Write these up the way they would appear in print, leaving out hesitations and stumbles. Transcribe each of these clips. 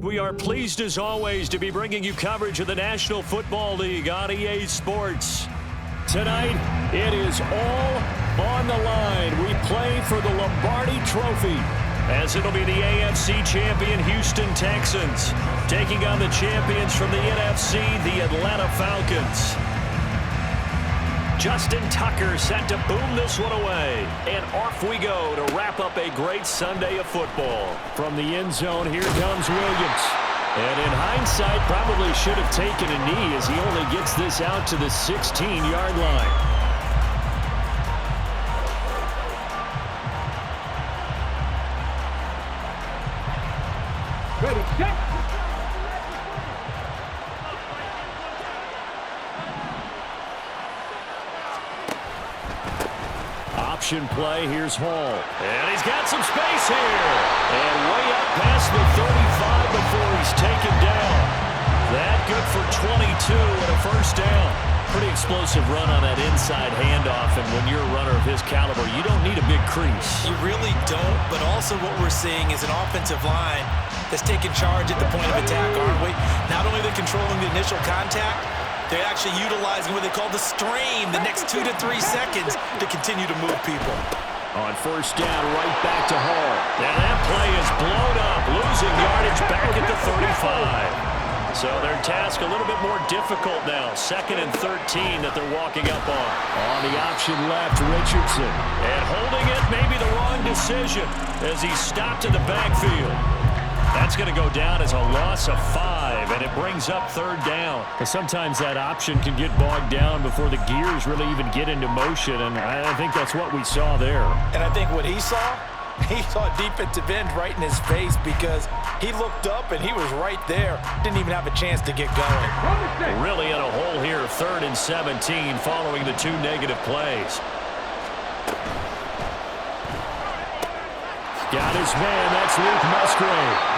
We are pleased as always to be bringing you coverage of the National Football League on EA Sports. Tonight, it is all on the line. We play for the Lombardi Trophy, as it'll be the AFC champion Houston Texans taking on the champions from the NFC, the Atlanta Falcons. Justin Tucker set to boom this one away. And off we go to wrap up a great Sunday of football. From the end zone, here comes Williams. And in hindsight, probably should have taken a knee as he only gets this out to the 16-yard line. Ready, set. Option play, here's Hall. And he's got some space here. And way up past the 35 before he's taken down. That good for 22 and a first down. Pretty explosive run on that inside handoff, and when you're a runner of his caliber, you don't need a big crease. You really don't, but also what we're seeing is an offensive line that's taking charge at the point of attack, aren't we? Not only are they controlling the initial contact, they're actually utilizing what they call the strain the next 2 to 3 seconds to continue to move people. On first down, right back to Hall. Now that play is blown up, losing yardage back at the 35. So their task a little bit more difficult now. 2nd and 13 that they're walking up on. On the option left, Richardson. And holding it, maybe the wrong decision as he stopped in the backfield. That's going to go down as a loss of 5, and it brings up 3rd down. Sometimes that option can get bogged down before the gears really even get into motion, and I think that's what we saw there. And I think what he saw defensive end right in his face because he looked up and he was right there. Didn't even have a chance to get going. Really in a hole here, 3rd and 17 following the 2 negative plays. Got his man, that's Luke Musgrave.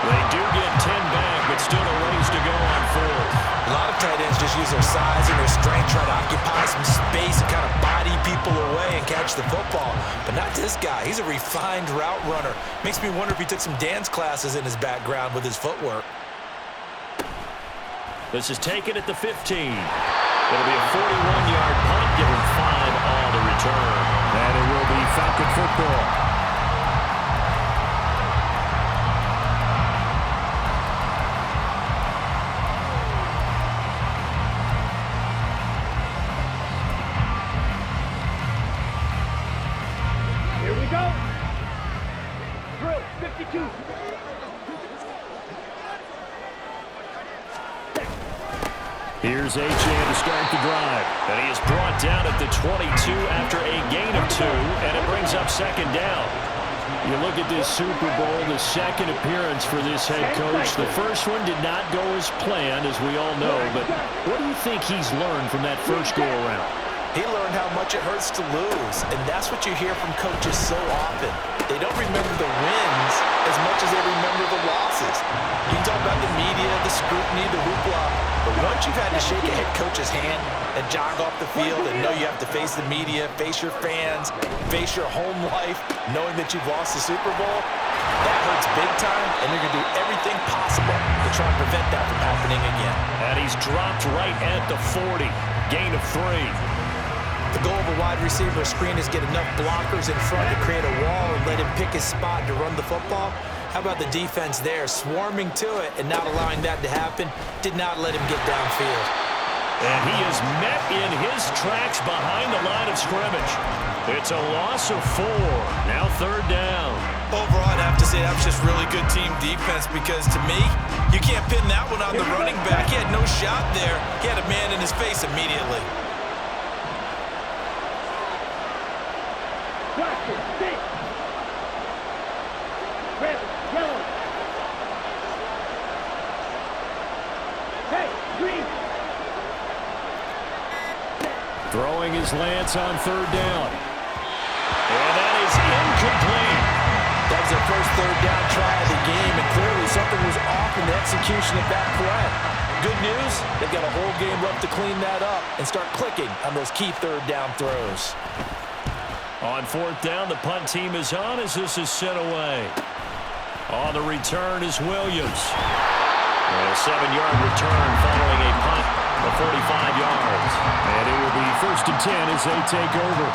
They do get 10 back, but still a ways to go on 4th. A lot of tight ends just use their size and their strength, try to occupy some space and kind of body people away and catch the football. But not this guy. He's a refined route runner. Makes me wonder if he took some dance classes in his background with his footwork. This is taken at the 15. It'll be a 41-yard punt, give him 5 on the return. And it will be Falcon football. Here's Achane to start the drive. And he is brought down at the 22 after a gain of 2, and it brings up 2nd down. You look at this Super Bowl, the 2nd appearance for this head coach. The first one did not go as planned, as we all know, but what do you think he's learned from that first go-around? He learned how much it hurts to lose, and that's what you hear from coaches so often. They don't remember the wins as much as they remember the losses. You can talk about the media, the scrutiny, the hoopla, but once you've had to shake a head coach's hand and jog off the field and know you have to face the media, face your fans, face your home life, knowing that you've lost the Super Bowl, that hurts big time, and they're going to do everything possible to try and prevent that from happening again. And he's dropped right at the 40, gain of 3. The goal of a wide receiver screen is get enough blockers in front to create a wall and let him pick his spot to run the football. How about the defense there, swarming to it and not allowing that to happen? Did not let him get downfield. And he is met in his tracks behind the line of scrimmage. It's a loss of 4. Now 3rd down. Overall, I'd have to say that was just really good team defense because to me, you can't pin that one on the running back. He had no shot there. He had a man in his face immediately. Throwing his lance on third down. And that is incomplete. That was their first third down try of the game, and clearly something was off in the execution of that play. Good news, they've got a whole game left to clean that up and start clicking on those key third down throws. On fourth down, the punt team is on as this is sent away. On the return is Williams. A 7-yard return following a punt of 45 yards. And it will be 1st and 10 as they take over.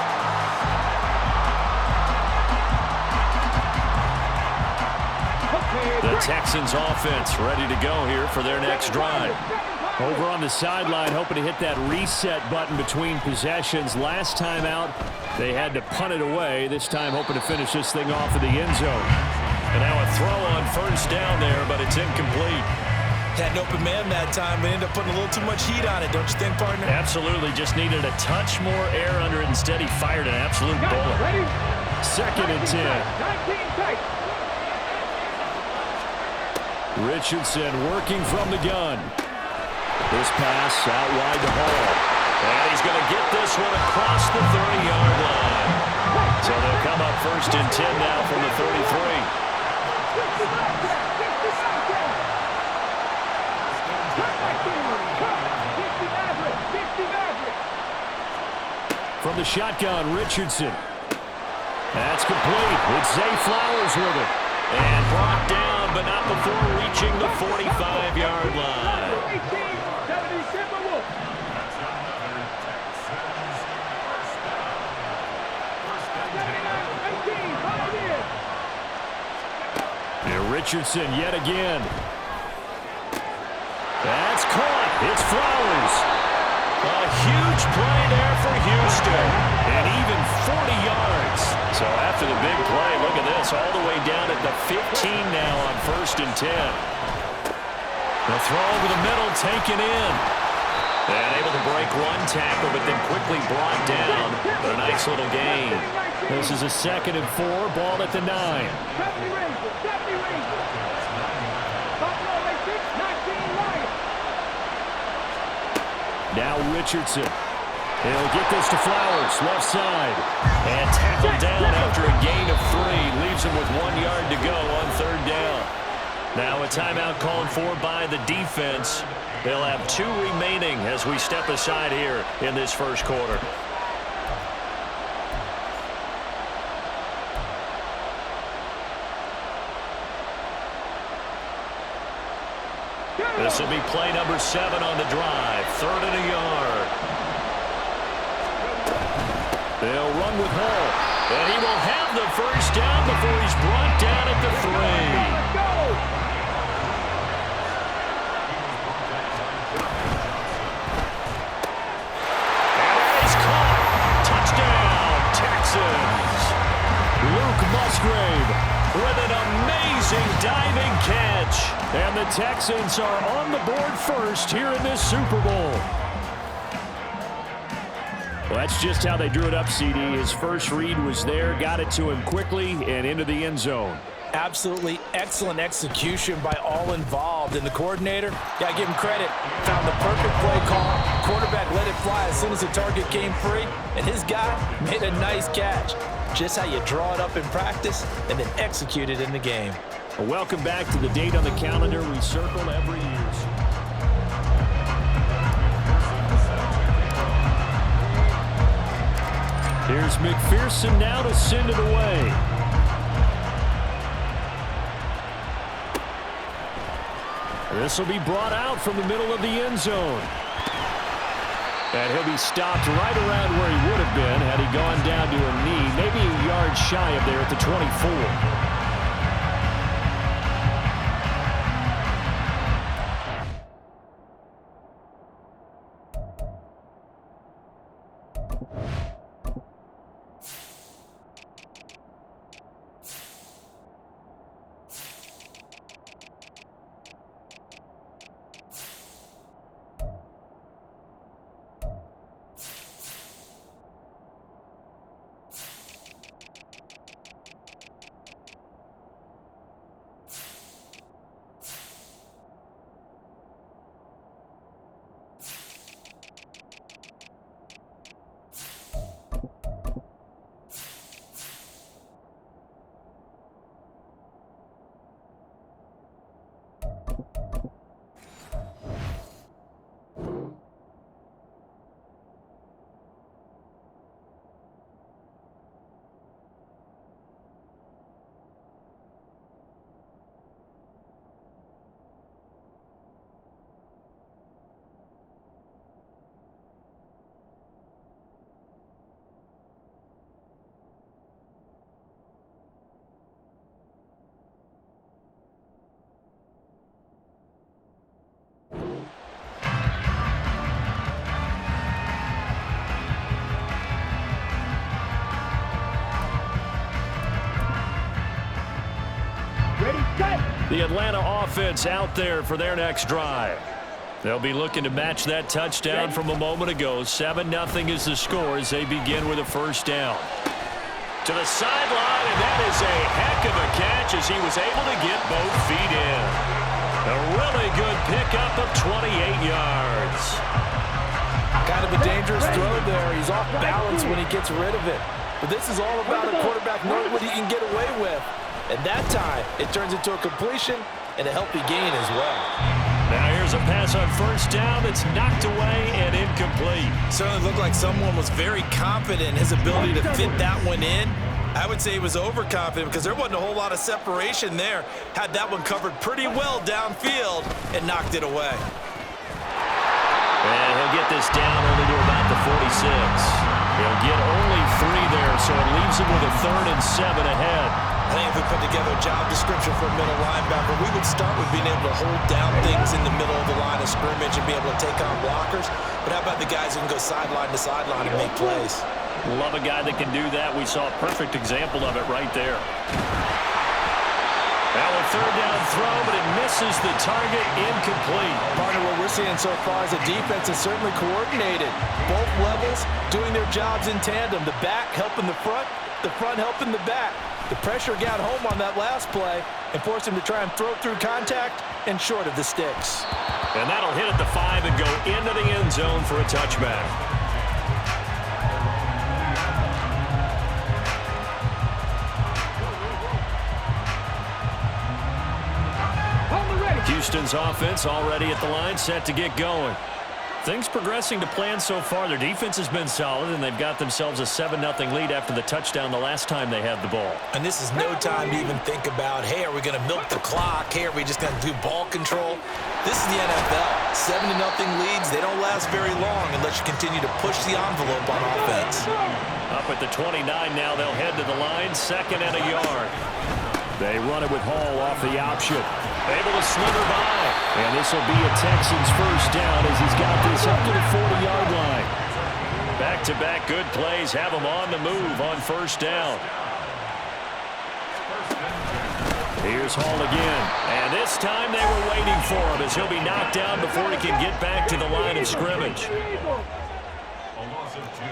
The Texans offense ready to go here for their next drive. Over on the sideline, hoping to hit that reset button between possessions. Last time out, they had to punt it away. This time hoping to finish this thing off in the end zone. And now a throw on first down there, but it's incomplete. Had an open man that time, but ended up putting a little too much heat on it, don't you think, partner? Absolutely. Just needed a touch more air under it. Instead, he fired an absolute bullet. 2nd and 10. Richardson working from the gun. This pass out wide to Hall. And he's going to get this one across the 30-yard line. So they'll come up 1st and 10 now from the 33. From the shotgun, Richardson. That's complete. It's Zay Flowers with it. And brought down, but not before reaching the 45-yard line. And Richardson yet again. That's caught. It's Flowers. A huge play there for Houston. And even 40 yards. So after the big play, look at this. All the way down at the 15 now on 1st and 10. The throw over the middle taken in. And able to break one tackle, but then quickly brought down. But a nice little gain. This is a 2nd and 4. Ball at the 9. Now Richardson. He'll get this to Flowers, left side. And tackled down after a gain of 3. Leaves him with 1 yard to go on 3rd down. Now a timeout called for by the defense. They'll have 2 remaining as we step aside here in this first quarter. This will be play number 7 on the drive. 3rd and a yard. They'll run with Hall. And he will have the first down before he's brought down at the 3. And he's caught. Touchdown, Texans. Luke Musgrave with an amazing diving catch. And the Texans are on the board first here in this Super Bowl. Well, that's just how they drew it up, CD. His first read was there, got it to him quickly, and into the end zone. Absolutely excellent execution by all involved. And the coordinator, got to give him credit, found the perfect play call. Quarterback let it fly as soon as the target came free, and his guy made a nice catch. Just how you draw it up in practice and then execute it in the game. Well, welcome back to the date on the calendar we circle every year. Here's McPherson now to send it away. This will be brought out from the middle of the end zone. And he'll be stopped right around where he would have been had he gone down to a knee, maybe a yard shy of there at the 24. The Atlanta offense out there for their next drive. They'll be looking to match that touchdown from a moment ago. 7-0 is the score as they begin with a first down. To the sideline, and that is a heck of a catch as he was able to get both feet in. A really good pickup of 28 yards. Kind of a dangerous throw there. He's off balance when he gets rid of it. But this is all about a quarterback knowing what he can get away with. And that time, it turns into a completion and a healthy gain as well. Now here's a pass on first down that's knocked away and incomplete. Certainly looked like someone was very confident in his ability to fit that one in. I would say he was overconfident because there wasn't a whole lot of separation there. Had that one covered pretty well downfield and knocked it away. And he'll get this down only to about the 46. He'll get only 3 there, so it leaves him with a 3rd and 7 ahead. I think if we put together a job description for a middle linebacker, we would start with being able to hold down things in the middle of the line of scrimmage and be able to take on blockers. But how about the guys who can go sideline to sideline and make plays? Love a guy that can do that. We saw a perfect example of it right there. Now a 3rd down throw, but it misses the target, incomplete. Partner, what we're seeing so far is the defense is certainly coordinated. Both levels doing their jobs in tandem. The back helping the front helping the back. The pressure got home on that last play and forced him to try and throw through contact and short of the sticks. And that'll hit at the 5 and go into the end zone for a touchback. Houston's offense already at the line, set to get going. Things progressing to plan so far. Their defense has been solid, and they've got themselves a 7-0 lead after the touchdown the last time they had the ball. And this is no time to even think about, hey, are we going to milk the clock? Hey, are we just going to do ball control? This is the NFL. 7-0 leads, they don't last very long unless you continue to push the envelope on offense. Up at the 29 now, they'll head to the line, 2nd and a yard. They run it with Hall off the option. Able to slither by. And this will be a Texans first down as he's got this up to the 40-yard line. Back-to-back good plays have him on the move on first down. Here's Hall again. And this time they were waiting for him as he'll be knocked down before he can get back to the line of scrimmage. A loss of 2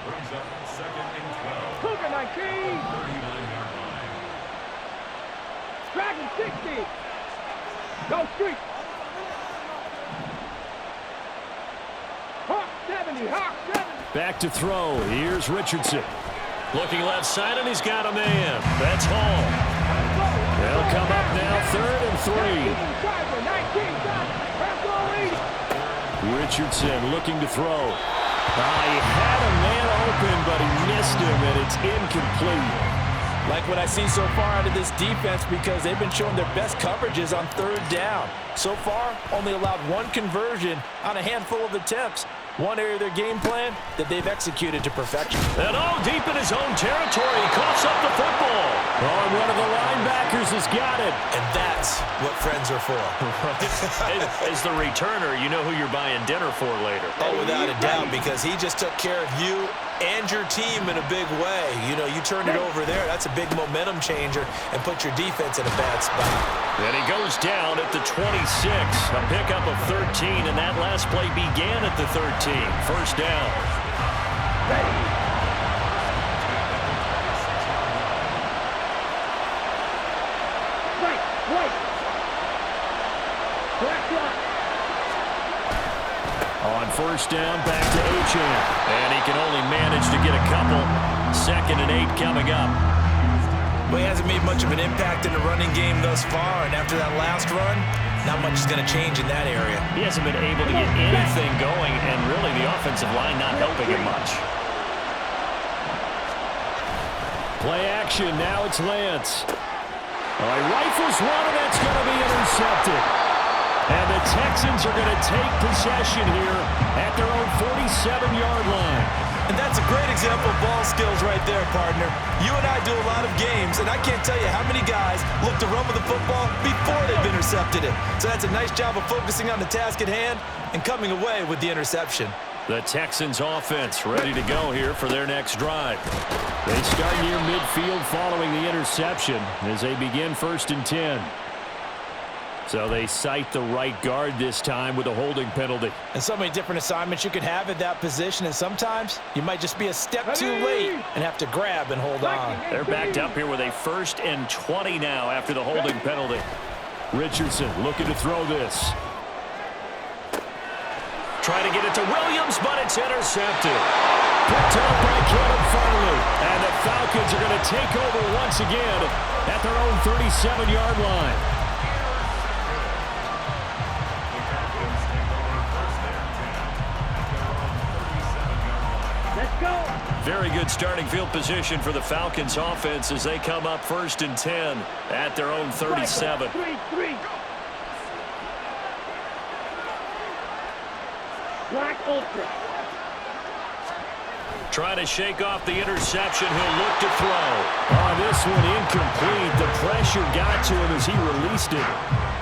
brings up 2nd and 12. Cougar 19. 39-yard line. Dragon 60. Go street. Hawk 70. Hawk 70. Back to throw. Here's Richardson. Looking left side, and he's got a man. That's Hall. They'll come up now 3rd and 3. Richardson looking to throw. He had a man open, but he missed him, and it's incomplete. Like what I see so far out of this defense because they've been showing their best coverages on 3rd down. So far, only allowed 1 conversion on a handful of attempts. One area of their game plan that they've executed to perfection. And deep in his own territory, he coughs up the football. And one of the linebackers has got it. And that's what friends are for. As the returner, you know who you're buying dinner for later. Oh, without a doubt, because he just took care of you and your team in a big way. You know, you turned it over there. That's a big momentum changer and put your defense in a bad spot. And he goes down at the 26. A pickup of 13, and that last play began at the 13. First down. On first down, back to Achane. And he can only manage to get a couple. 2nd and 8 coming up. Well, he hasn't made much of an impact in the running game thus far, and after that last run, not much is going to change in that area. He hasn't been able to get anything going, and really the offensive line not helping him much. Play action, now it's Lance. All right, rifles one, and that's going to be intercepted. And the Texans are going to take possession here at their own 47-yard line. And that's a great example of ball skills right there, partner. You and I do a lot of games, and I can't tell you how many guys look to run with the football before they've intercepted it. So that's a nice job of focusing on the task at hand and coming away with the interception. The Texans offense ready to go here for their next drive. They start near midfield following the interception as they begin 1st and 10. So they cite the right guard this time with a holding penalty. And so many different assignments you could have at that position, and sometimes you might just be a step too late and have to grab and hold on. They're backed up here with a 1st and 20 now after the holding penalty. Richardson looking to throw this. Trying to get it to Williams, but it's intercepted. Picked up by Caleb Farley. And the Falcons are going to take over once again at their own 37-yard line. Let's go. Very good starting field position for the Falcons offense as they come up 1st and 10 at their own 37. 3-3. Black Ultra. Trying to shake off the interception. He'll look to throw. Oh, this one incomplete. The pressure got to him as he released it.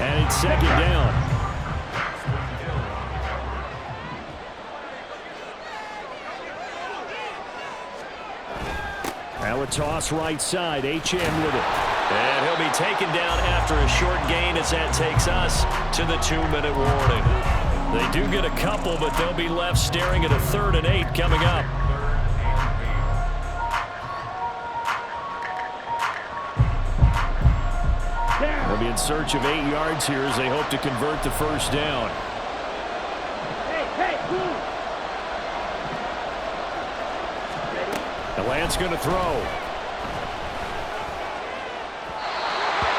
And it's 2nd down. Now a toss right side. HM with it. And he'll be taken down after a short gain as that takes us to the 2-minute warning. They do get a couple, but they'll be left staring at a 3rd and 8 coming up. They'll be in search of 8 yards here as they hope to convert the 1st down. Hey, move. And Lance going to throw.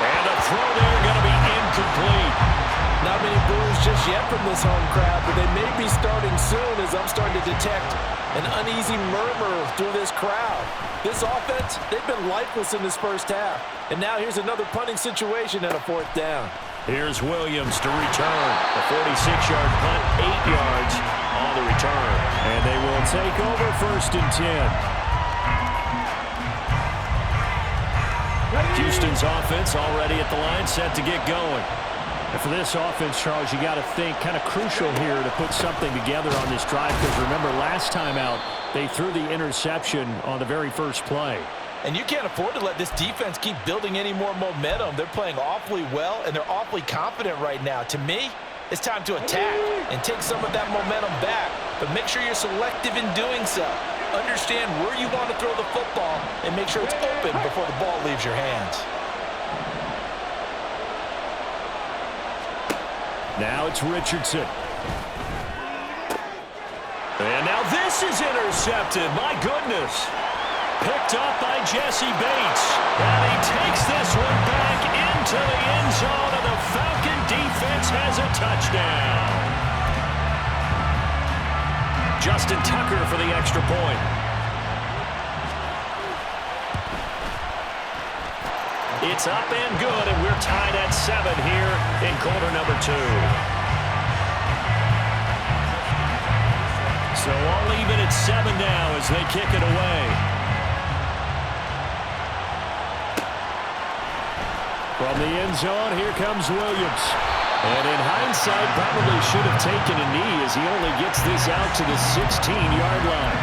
And the throw there going to be incomplete. Not many boos just yet from this home crowd, but they may be starting soon as I'm starting to detect an uneasy murmur through this crowd. This offense, they've been lifeless in this 1st half. And now here's another punting situation and a 4th down. Here's Williams to return. A 46-yard punt, 8 yards on the return. And they will take over 1st and 10. Houston's offense already at the line, set to get going. And for this offense, Charles, you got to think kind of crucial here to put something together on this drive, because remember last time out they threw the interception on the very first play. And you can't afford to let this defense keep building any more momentum. They're playing awfully well, and they're awfully confident right now. To me, it's time to attack and take some of that momentum back, but make sure you're selective in doing so. Understand where you want to throw the football and make sure it's open before the ball leaves your hands. Now it's Richardson. And now this is intercepted. My goodness. Picked up by Jesse Bates. And he takes this one back into the end zone, and the Falcon defense has a touchdown. Justin Tucker for the extra point. It's up and good, and we're tied at 7 here in quarter number 2. So all even at 7 now as they kick it away. From the end zone, here comes Williams. And in hindsight, probably should have taken a knee as he only gets this out to the 16-yard line.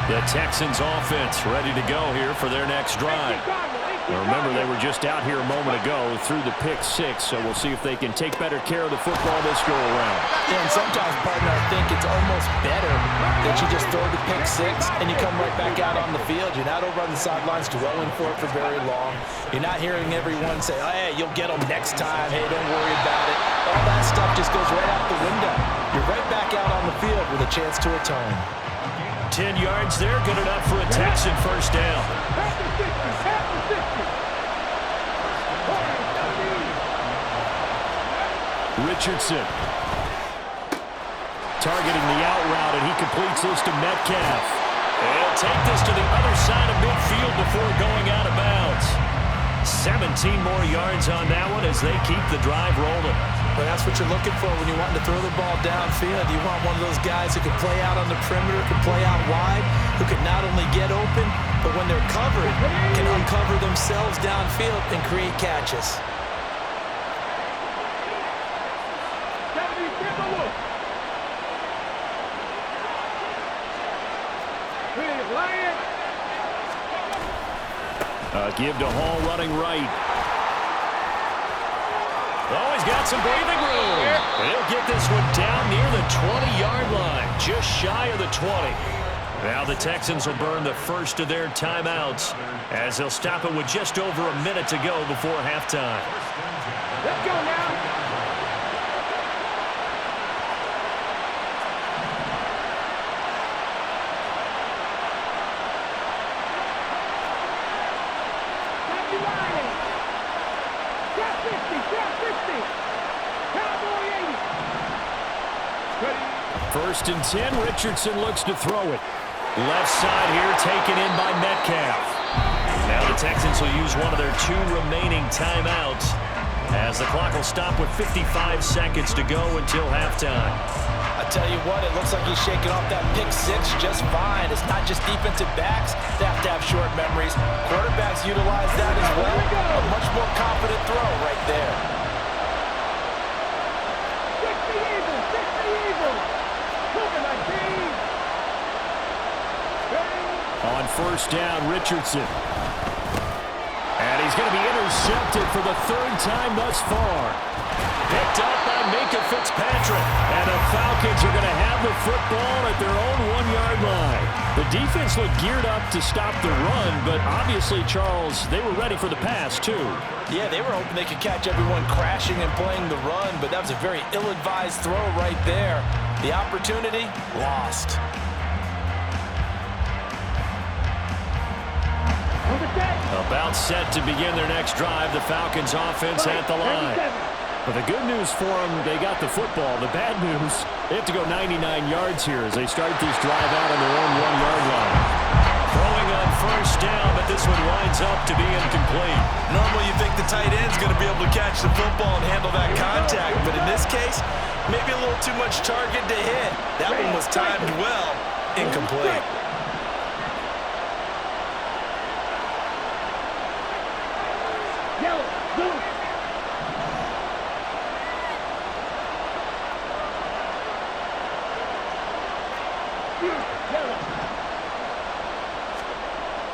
The Texans offense ready to go here for their next drive. Now remember, they were just out here a moment ago through the pick 6, so we'll see if they can take better care of the football this go around. Yeah, and sometimes, partner, I think it's almost better that you just throw the pick 6 and you come right back out on the field. You're not over on the sidelines dwelling for it for very long. You're not hearing everyone say, oh, hey, you'll get them next time. Hey, don't worry about it. All that stuff just goes right out the window. You're right back out on the field with a chance to return. 10 yards there, good enough for a Texan first down. Richardson targeting the out route, and he completes this to Metcalf. He'll take this to the other side of midfield before going out of bounds. 17 more yards on that one as they keep the drive rolling. Well, that's what you're looking for when you're wanting to throw the ball downfield. You want one of those guys who can play out on the perimeter, can play out wide, who can not only get open, but when they're covered, can uncover themselves downfield and create catches. Give to Hall running right. Oh, he's got some breathing room. He'll get this one down near the 20-yard line, just shy of the 20. Now the Texans will burn the first of their timeouts as they'll stop it with just over a minute to go before halftime. Let's go now. First and 10, Richardson looks to throw it. Left side here taken in by Metcalf. Now the Texans will use one of their 2 remaining timeouts as the clock will stop with 55 seconds to go until halftime. I tell you what, it looks like he's shaking off that pick 6 just fine. It's not just defensive backs that have to have short memories. Quarterbacks utilize that as well. A much more confident throw right there. On first down, Richardson. And he's going to be intercepted for the 3rd time thus far. Picked up by Minka Fitzpatrick. And the Falcons are going to have the football at their own 1-yard line. The defense looked geared up to stop the run, but obviously, Charles, they were ready for the pass, too. Yeah, they were hoping they could catch everyone crashing and playing the run, but that was a very ill-advised throw right there. The opportunity, lost. About set to begin their next drive, the Falcons offense at the line. But the good news for them, they got the football. The bad news, they have to go 99 yards here as they start this drive out on their own 1-yard line. Throwing on first down, but this one winds up to be incomplete. Normally you think the tight end's going to be able to catch the football and handle that contact, but in this case, maybe a little too much target to hit. That one was timed well, incomplete.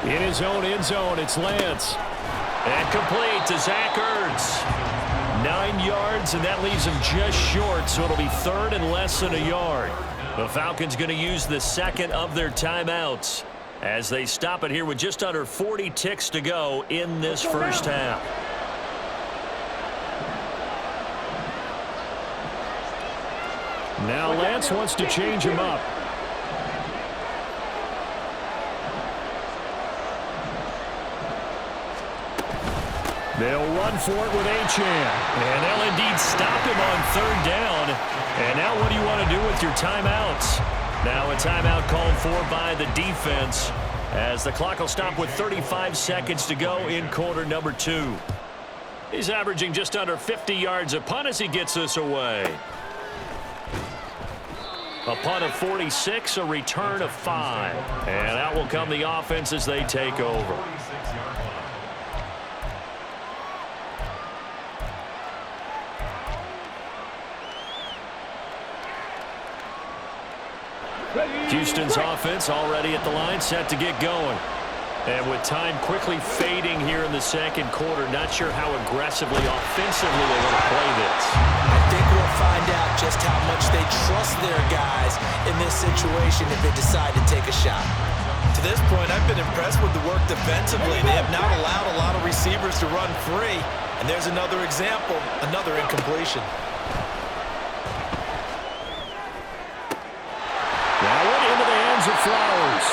In his own end zone, it's Lance. And complete to Zach Ertz. 9 yards, and that leaves him just short, so it'll be 3rd and less than a yard. The Falcons going to use the 2nd of their timeouts as they stop it here with just under 40 ticks to go in this first half. Now Lance wants to change him up. They'll run for it with Achane. And they'll indeed stop him on 3rd down. And now what do you want to do with your timeouts? Now a timeout called for by the defense as the clock will stop with 35 seconds to go in quarter number 2. He's averaging just under 50 yards a punt as he gets this away. A punt of 46, a return of 5. And out will come the offense as they take over. Houston's offense already at the line, set to get going. And with time quickly fading here in the 2nd quarter, not sure how aggressively, offensively they want to play this. I think we'll find out just how much they trust their guys in this situation if they decide to take a shot. To this point, I've been impressed with the work defensively. They have not allowed a lot of receivers to run free. And there's another example, another incompletion. Flowers.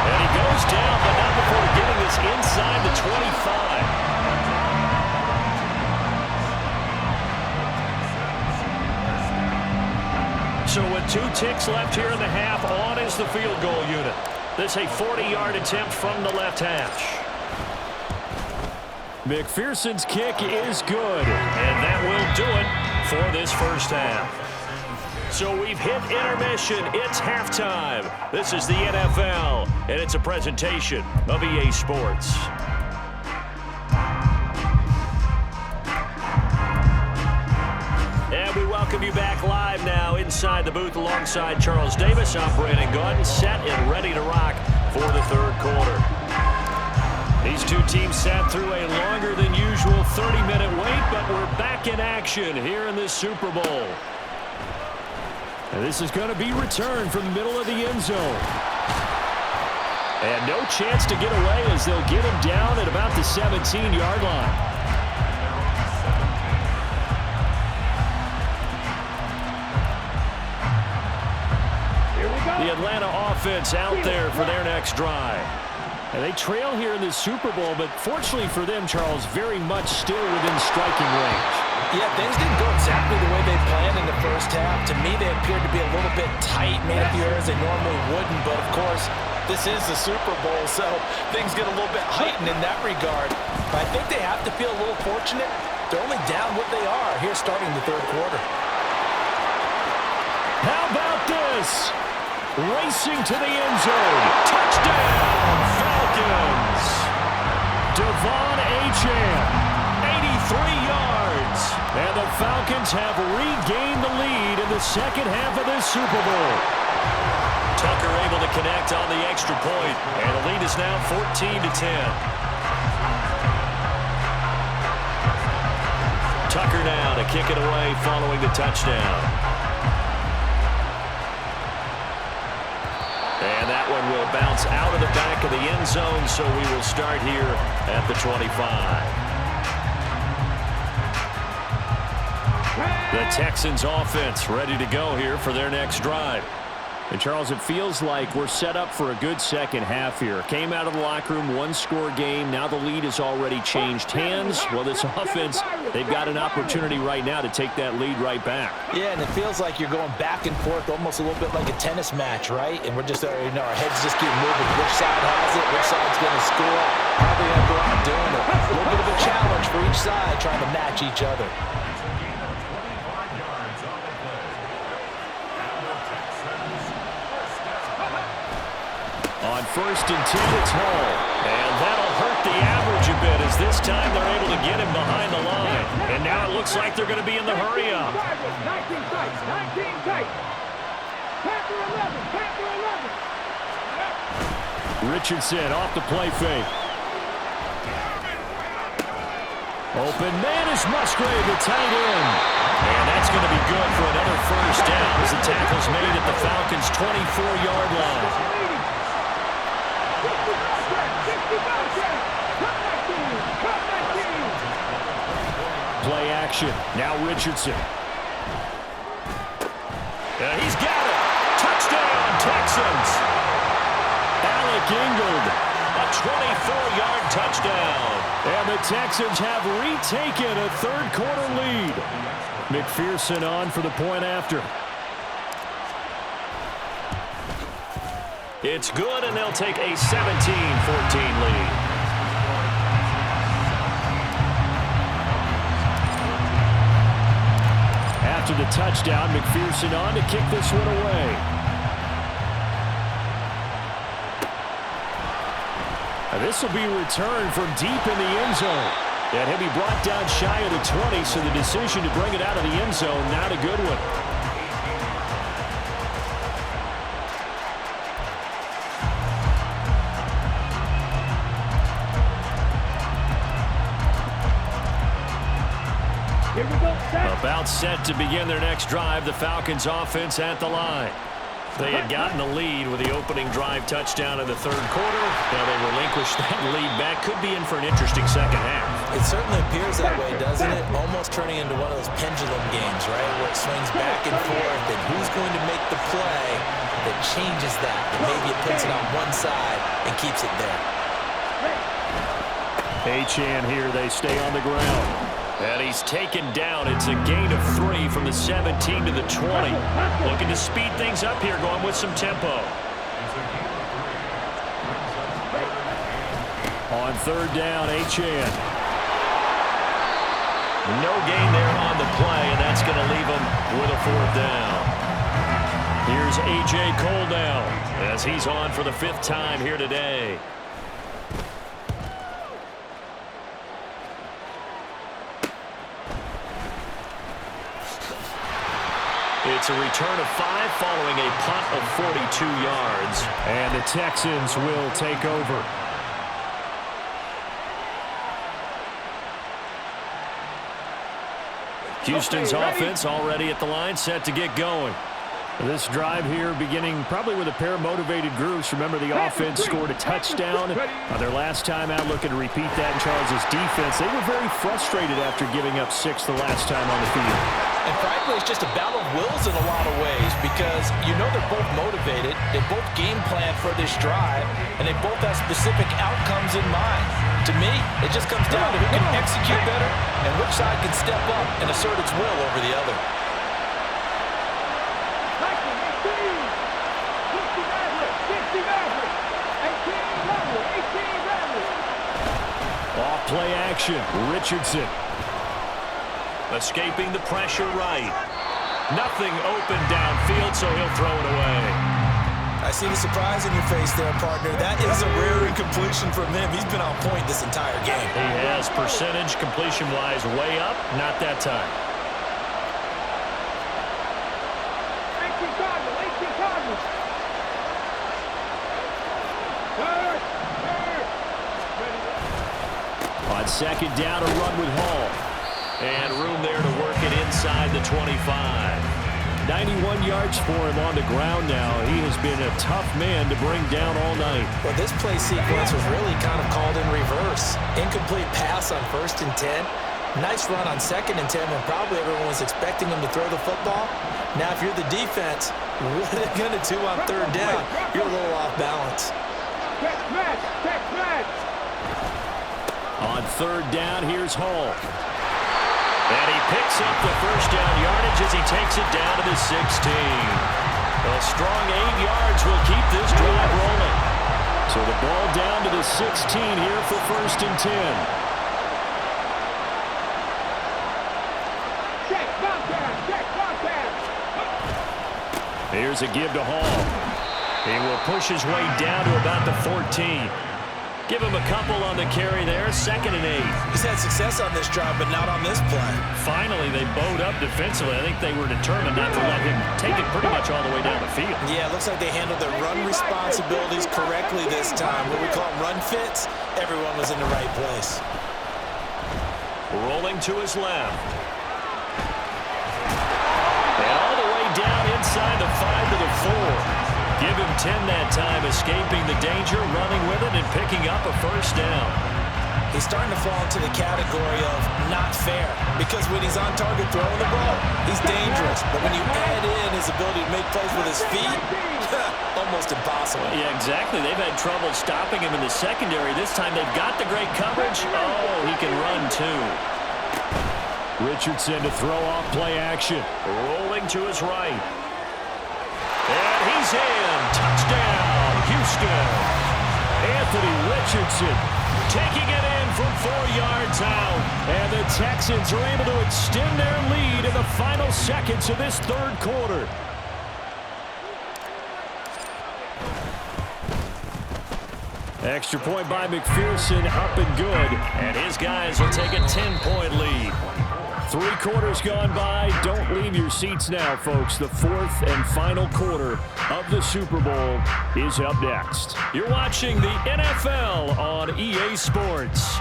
And he goes down, but not before getting this inside the 25. So with 2 ticks left here in the half, on is the field goal unit. This a 40-yard attempt from the left hash. McPherson's kick is good, and that will do it for this first half. So we've hit intermission. It's halftime. This is the NFL, and it's a presentation of EA Sports. And we welcome you back live now inside the booth alongside Charles Davis. I'm Brandon Gaudin, set and ready to rock for the third quarter. These two teams sat through a longer than usual 30-minute wait, but we're back in action here in this Super Bowl. And this is going to be returned from the middle of the end zone. And no chance to get away as they'll get him down at about the 17-yard line. The Atlanta offense out there for their next drive. And they trail here in this Super Bowl, but fortunately for them, Charles, very much still within striking range. Yeah, things didn't go exactly the way they planned in the first half. To me, they appeared to be a little bit tight, made a few errors they normally wouldn't. But, of course, this is the Super Bowl, so things get a little bit heightened in that regard. But I think they have to feel a little fortunate. They're only down what they are here starting the third quarter. How about this? Racing to the end zone. Touchdown, Falcons. Devon Achane, 83 yards. And the Falcons have regained the lead in the second half of this Super Bowl. Tucker able to connect on the extra point, and the lead is now 14-10. Tucker now to kick it away following the touchdown. And that one will bounce out of the back of the end zone, so we will start here at the 25. The Texans offense ready to go here for their next drive. And, Charles, it feels like we're set up for a good second half here. Came out of the locker room, one-score game. Now the lead has already changed hands. Well, this offense, they've got an opportunity right now to take that lead right back. Yeah, and it feels like you're going back and forth almost a little bit like a tennis match, right? And we're just, our heads just keep moving. Which side has it? Which side's going to score? How are they going to go out doing it? A little bit of a challenge for each side trying to match each other. On 1st and 10, it's Hall. And that'll hurt the average a bit as this time they're able to get him behind the line. And now it looks like they're going to be in the hurry-up. 19 tight. Panther 11. Richardson off the play fake. Open man is Musgrave, the tight end. And that's going to be good for another first down as the tackle's made at the Falcons' 24-yard line. Play action. Now Richardson. And he's got it. Touchdown, Texans. Alec Ingold, a 24-yard touchdown. And the Texans have retaken a third-quarter lead. McPherson on for the point after. It's good, and they'll take a 17-14 lead. After the touchdown, McPherson on to kick this one away. And this will be returned from deep in the end zone. And he'll be brought down shy of the 20, so the decision to bring it out of the end zone, not a good one. Here we go, set. About set to begin their next drive. The Falcons offense at the line. They had gotten the lead with the opening drive touchdown in the third quarter. Now they relinquished that lead back. Could be in for an interesting second half. It certainly appears that way, doesn't it? Almost turning into one of those pendulum games, right, where it swings back and forth, and who's going to make the play that changes that? And maybe it puts it on one side and keeps it there. Achane here. They stay on the ground. And he's taken down. It's a gain of 3 from the 17 to the 20. Looking to speed things up here, going with some tempo. On third down, Achane. No gain there on the play, and that's going to leave him with a 4th down. Here's A.J. Cole now, as he's on for the 5th time here today. It's a return of 5 following a punt of 42 yards. And the Texans will take over. Houston's offense already at the line, set to get going. This drive here beginning probably with a pair of motivated groups. Remember, the offense scored a touchdown their last time out, looking to repeat that in Charles' defense. They were very frustrated after giving up 6 the last time on the field. And frankly, it's just a battle of wills in a lot of ways because you know they're both motivated, they both game plan for this drive, and they both have specific outcomes in mind. To me, it just comes down to who can execute better and which side can step up and assert its will over the other. Off play action, Richardson. Escaping the pressure right. Nothing open downfield, so he'll throw it away. I see the surprise in your face there, partner. That is a rare incompletion from him. He's been on point this entire game. He has percentage completion-wise way up, not that time. On second down, a run with Hall. And room there to work it inside the 25. 91 yards for him on the ground now. He has been a tough man to bring down all night. Well, this play sequence was really kind of called in reverse. Incomplete pass on 1st and 10. Nice run on 2nd and 10 when probably everyone was expecting him to throw the football. Now, if you're the defense, what are they going to do on 3rd down? You're a little off balance. On 3rd down, here's Hall. And he picks up the 1st down yardage as he takes it down to the 16. A strong 8 yards will keep this drive rolling. So the ball down to the 16 here for 1st and 10. Here's a give to Hall. He will push his way down to about the 14. Give him a couple on the carry there. 2nd and 8. He's had success on this drive, but not on this play. Finally, they bowed up defensively. I think they were determined not to let him take it pretty much all the way down the field. Yeah, it looks like they handled their run responsibilities correctly this time. What we call run fits, everyone was in the right place. Rolling to his left. And all the way down inside the 5 to the 4. Give him 10 that time, escaping the danger, running with it, and picking up a 1st down. He's starting to fall into the category of not fair, because when he's on target throwing the ball, he's dangerous. But when you add in his ability to make plays with his feet, almost impossible. Yeah, exactly. They've had trouble stopping him in the secondary. This time they've got the great coverage. Oh, he can run too. Richardson to throw off play action. Rolling to his right. And he's in. Touchdown, Houston. Anthony Richardson taking it in from 4 yards out. And the Texans are able to extend their lead in the final seconds of this 3rd quarter. Extra point by McPherson, up and good. And his guys will take a 10-point lead. 3 quarters gone by. Don't leave your seats now, folks. The 4th and final quarter of the Super Bowl is up next. You're watching the NFL on EA Sports.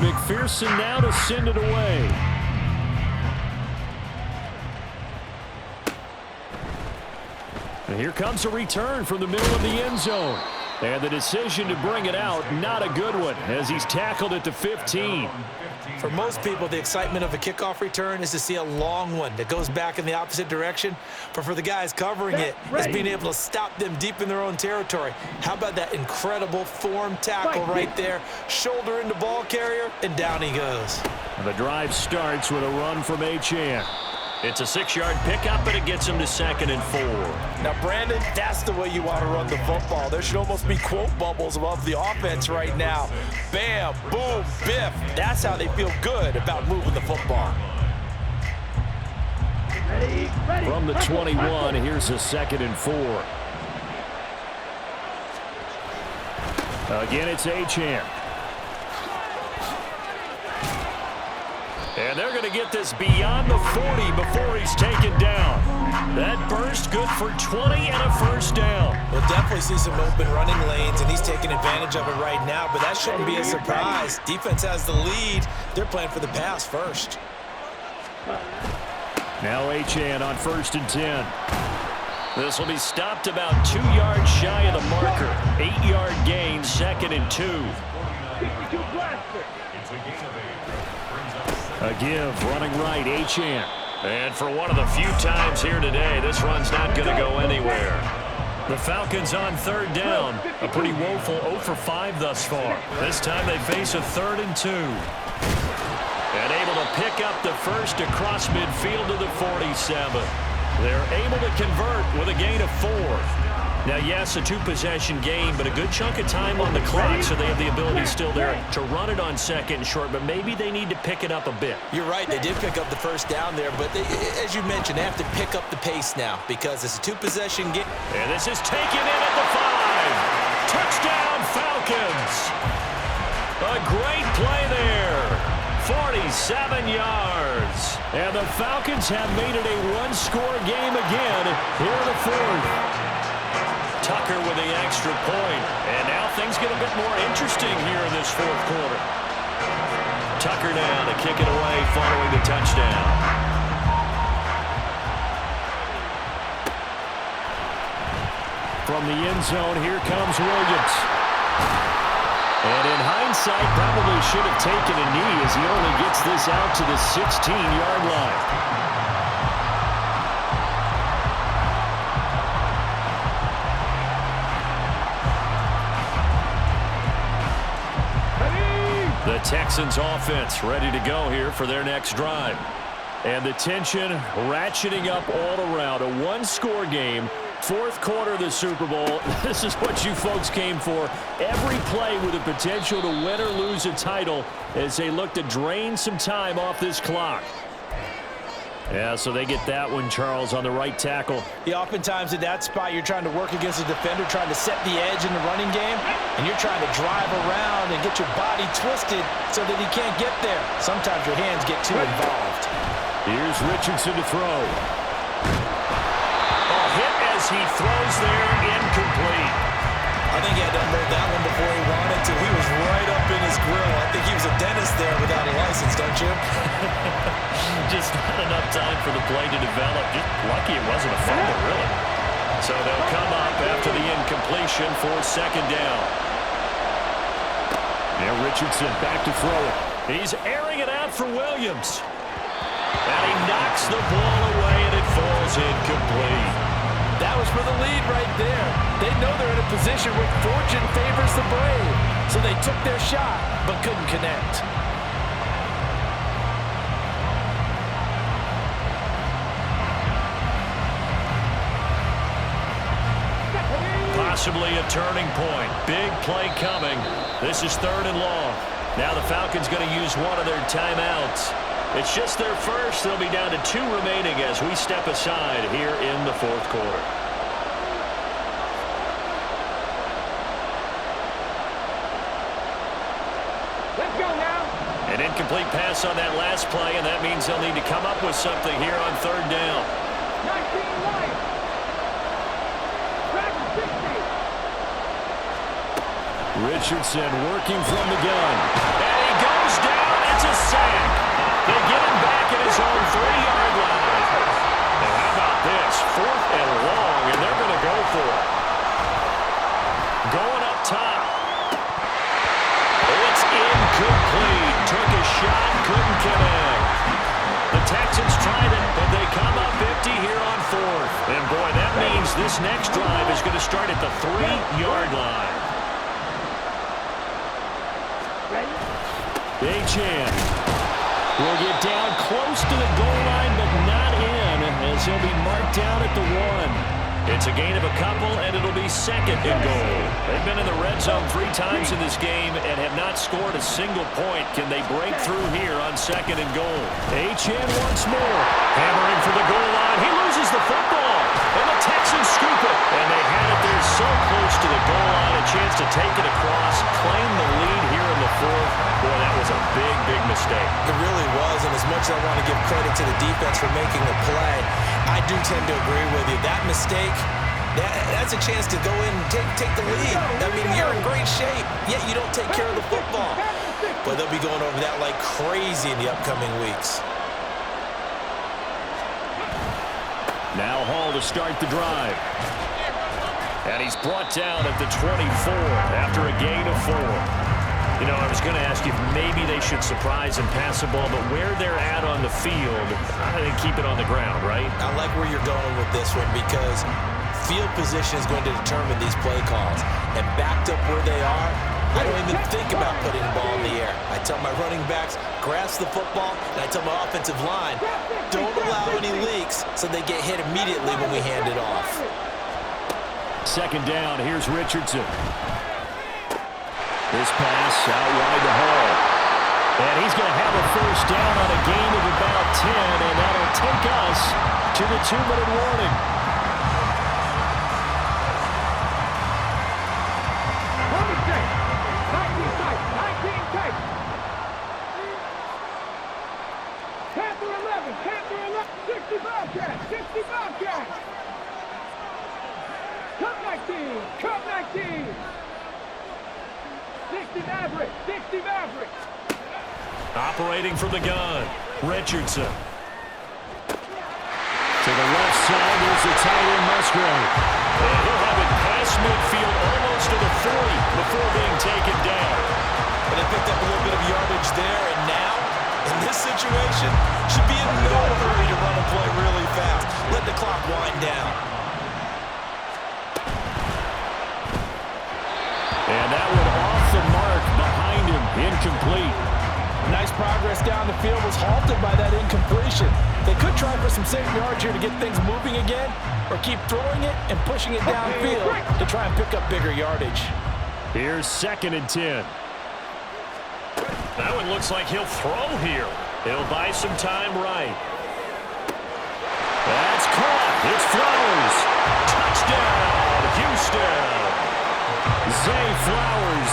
McPherson now to send it away. And here comes a return from the middle of the end zone. And the decision to bring it out, not a good one, as he's tackled at the 15. For most people, the excitement of a kickoff return is to see a long one that goes back in the opposite direction. But for the guys covering it, it's being able to stop them deep in their own territory. How about that incredible form tackle right there? Shoulder into ball carrier, and down he goes. And the drive starts with a run from Achane. It's a 6-yard pickup, but it gets him to 2nd and 4. Now, Brandon, that's the way you want to run the football. There should almost be quote bubbles above the offense right now. Bam, boom, biff. That's how they feel good about moving the football. From the 21, here's a 2nd and 4. Again, it's Achane. And they're going to get this beyond the 40 before he's taken down. That burst good for 20 and a 1st down. We'll definitely see some open running lanes, and he's taking advantage of it right now, but that shouldn't be a surprise. Defense has the lead. They're playing for the pass first. Now Achane on 1st and 10. This will be stopped about 2 yards shy of the marker. 8-yard gain, 2nd and 2. A give, running right, Achane. And for one of the few times here today, this run's not going to go anywhere. The Falcons on 3rd down. A pretty woeful 0 for 5 thus far. This time they face a 3rd and 2. And able to pick up the first across midfield to the 47. They're able to convert with a gain of 4. Now, yes, a 2-possession game, but a good chunk of time on the clock, so they have the ability still there to run it on 2nd and short, but maybe they need to pick it up a bit. You're right. They did pick up the 1st down there, but they, as you mentioned, they have to pick up the pace now because it's a 2-possession game. And this is taken in at the 5. Touchdown, Falcons. A great play there. 47 yards. And the Falcons have made it a 1-score game again here in the 4th. Tucker with the extra point. And now things get a bit more interesting here in this 4th quarter. Tucker now to kick it away following the touchdown. From the end zone, here comes Williams. And in hindsight, probably should have taken a knee as he only gets this out to the 16-yard line. The Texans offense ready to go here for their next drive. And the tension ratcheting up all around. A 1-score game, 4th quarter of the Super Bowl. This is what you folks came for. Every play with the potential to win or lose a title as they look to drain some time off this clock. Yeah, so they get that one, Charles, on the right tackle. Yeah, oftentimes in that spot, you're trying to work against a defender, trying to set the edge in the running game, and you're trying to drive around and get your body twisted so that he can't get there. Sometimes your hands get too involved. Here's Richardson to throw. A hit as he throws there, incomplete. I think he had to unload that one before he wanted to. He was right up in his grill. I think he was a dentist there without a license, don't you? Just not enough time for the play to develop. Just lucky it wasn't a fumble, really. So they'll come up after the incompletion for 2nd down. Now Richardson back to throw it. He's airing it out for Williams. And he knocks the ball away, and it falls incomplete. That was for the lead right there. They know they're in a position where fortune favors the brave. So they took their shot, but couldn't connect. Possibly a turning point. Big play coming. This is 3rd and long. Now the Falcons going to use one of their timeouts. It's just their first. They'll be down to 2 remaining as we step aside here in the 4th quarter. Let's go now. An incomplete pass on that last play, and that means they'll need to come up with something here on 3rd down. 19 life. Back 60. Richardson working from the gun. And he goes goes down. It's a sack. They get him back at his own 3-yard line. And how about this? 4th and long, and they're going to go for it. Going up top. It's incomplete. Took a shot, couldn't connect. The Texans tried it, but they come up empty here on 4th. And boy, that means this next drive is going to start at the 3-yard line. Achane will get down close to the goal line, but not in, as he'll be marked down at the 1. It's a gain of a couple, and it'll be 2nd and goal. They've been in the red zone 3 times in this game and have not scored a single point. Can they break through here on 2nd and goal? Achane once more. Hammering for the goal line. He loses the football, and the Texans scoop it. And they had it there so close to the goal line, a chance to take it across, claim the lead here in the 4th. Boy, that was a big, big mistake. It really was, and as much as I want to give credit to the defense for making the play, I do tend to agree with you. That mistake, that's a chance to go in and take the lead. I mean, you're in great shape, yet you don't take care of the football. But they'll be going over that like crazy in the upcoming weeks. Now Hall to start the drive. And he's brought down at the 24 after a gain of 4. You know, I was going to ask you if maybe they should surprise and pass the ball, but where they're at on the field, I think keep it on the ground, right? I like where you're going with this one because field position is going to determine these play calls. And backed up where they are, I don't even think about putting the ball in the air. I tell my running backs, grasp the football, and I tell my offensive line, don't allow any leaks so they get hit immediately when we hand it off. 2nd down, here's Richardson. This pass out wide to Hall. And he's going to have a 1st down on a gain of about 10, and that'll take us to the 2-minute warning. Number 6, 19 type, 19 type. Panther 11, Panther 11, 65 catch, 65 catch. Cup 19, Cup 19. 60 Maverick, 60 Maverick. Operating from the gun, Richardson. To the left side, there's the tight end Musgrave. And he'll have it past midfield almost to the 40 before being taken down. And they picked up a little bit of yardage there, and now, in this situation, should be in no hurry to run a play really fast. Let the clock wind down. And that one off the mark behind him, incomplete. Nice progress down the field was halted by that incompletion. They could try for some safe yards here to get things moving again, or keep throwing it and pushing it downfield to try and pick up bigger yardage. Here's 2nd and 10. That one looks like he'll throw here. He'll buy some time right. That's caught. It's Flowers. Touchdown, Houston. Zay Flowers,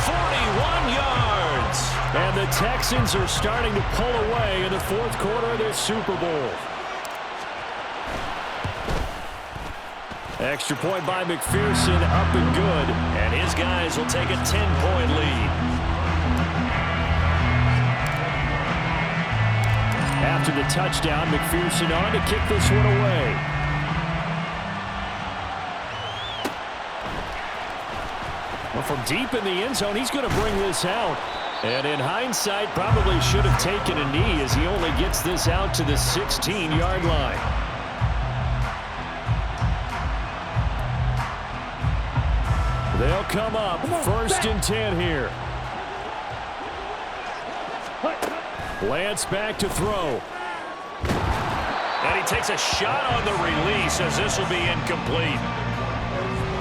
41 yards. And the Texans are starting to pull away in the 4th quarter of this Super Bowl. Extra point by McPherson, up and good. And his guys will take a 10-point lead. After the touchdown, McPherson on to kick this one away. Well, from deep in the end zone, he's going to bring this out. And in hindsight, probably should have taken a knee as he only gets this out to the 16-yard line. They'll come up 1st and 10 here. Lance back to throw. And he takes a shot on the release as this will be incomplete.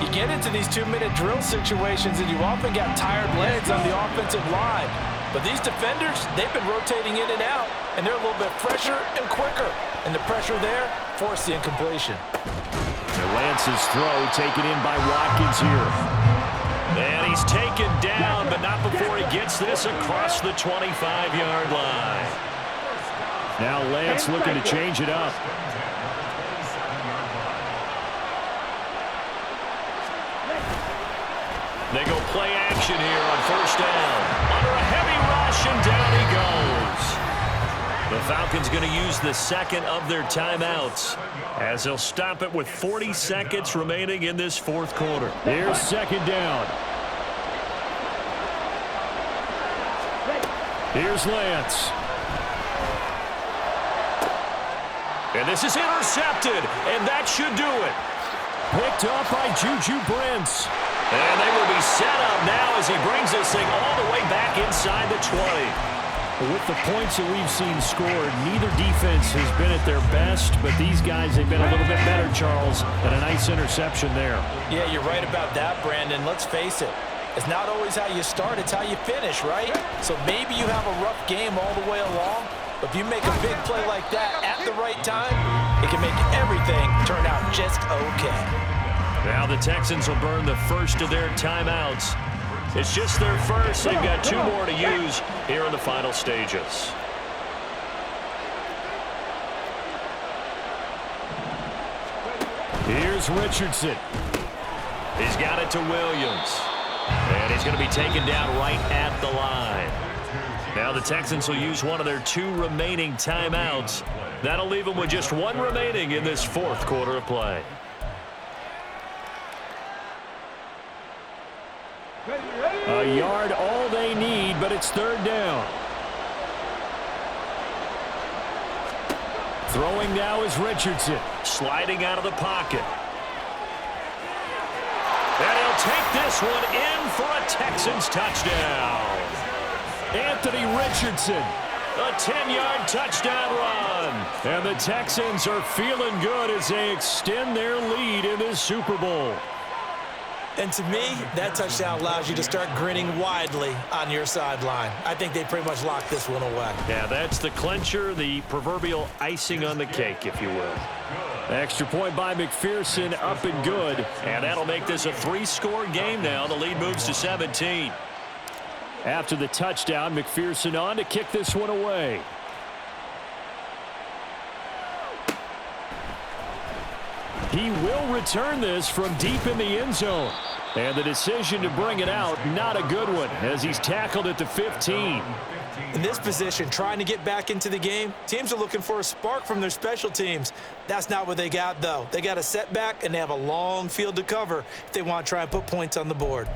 You get into these 2-minute drill situations and you often got tired legs on the offensive line. But these defenders, they've been rotating in and out, and they're a little bit fresher and quicker. And the pressure there forced the incompletion. And Lance's throw taken in by Watkins here. And he's taken down, but not before he gets this across the 25-yard line. Now Lance looking to change it up. They go play action here on first down. Under a heavy rush, and down he goes. The Falcons going to use the second of their timeouts as they'll stop it with 40 seconds remaining in this fourth quarter. Here's second down. Here's Lance. And this is intercepted, and that should do it. Picked up by Juju Brents. And they will be set up now as he brings this thing all the way back inside the 20. With the points that we've seen scored, neither defense has been at their best, but these guys have been a little bit better, Charles, and a nice interception there. Yeah, you're right about that, Brandon. Let's face it. It's not always how you start, it's how you finish, right? So maybe you have a rough game all the way along, but if you make a big play like that at the right time, it can make everything turn out just okay. Now the Texans will burn the first of their timeouts. It's just their first. They've got 2 more to use here in the final stages. Here's Richardson. He's got it to Williams. And he's going to be taken down right at the line. Now the Texans will use one of their 2 remaining timeouts. That'll leave them with just 1 remaining in this fourth quarter of play. A yard all they need, but it's third down. Throwing now is Richardson. Sliding out of the pocket. And he'll take this one in for a Texans touchdown. Anthony Richardson. A 10-yard touchdown run. And the Texans are feeling good as they extend their lead in this Super Bowl. And to me, that touchdown allows you to start grinning widely on your sideline. I think they pretty much locked this one away. Yeah, that's the clincher, the proverbial icing on the cake, if you will. Extra point by McPherson, up and good. And that'll make this a 3-score game now. The lead moves to 17. After the touchdown, McPherson on to kick this one away. He will return this from deep in the end zone. And the decision to bring it out, not a good one, as he's tackled at the 15. In this position, trying to get back into the game, teams are looking for a spark from their special teams. That's not what they got, though. They got a setback, and they have a long field to cover if they want to try and put points on the board.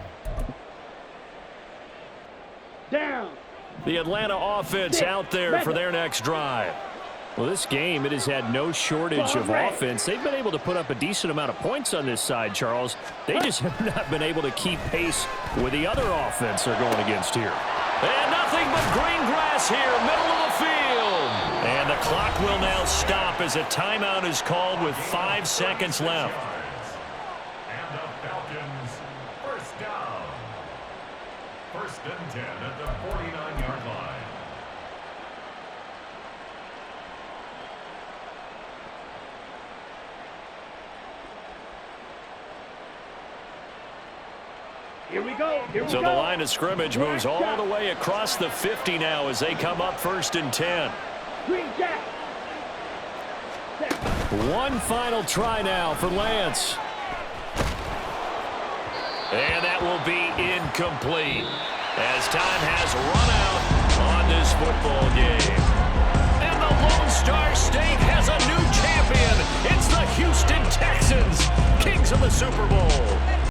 Down. The Atlanta offense out there for their next drive. Well, this game, it has had no shortage of offense. They've been able to put up a decent amount of points on this side, Charles. They just have not been able to keep pace with the other offense they're going against here. And nothing but green grass here, middle of the field. And the clock will now stop as a timeout is called with 5 seconds left. And the Falcons, first down. 1st and 10 at the 49-yard line. Here we go. So the line of scrimmage moves all the way across the 50 now as they come up 1st and 10. Green jack. One final try now for Lance. And that will be incomplete as time has run out on this football game. And the Lone Star State has a new champion. It's the Houston Texans, kings of the Super Bowl.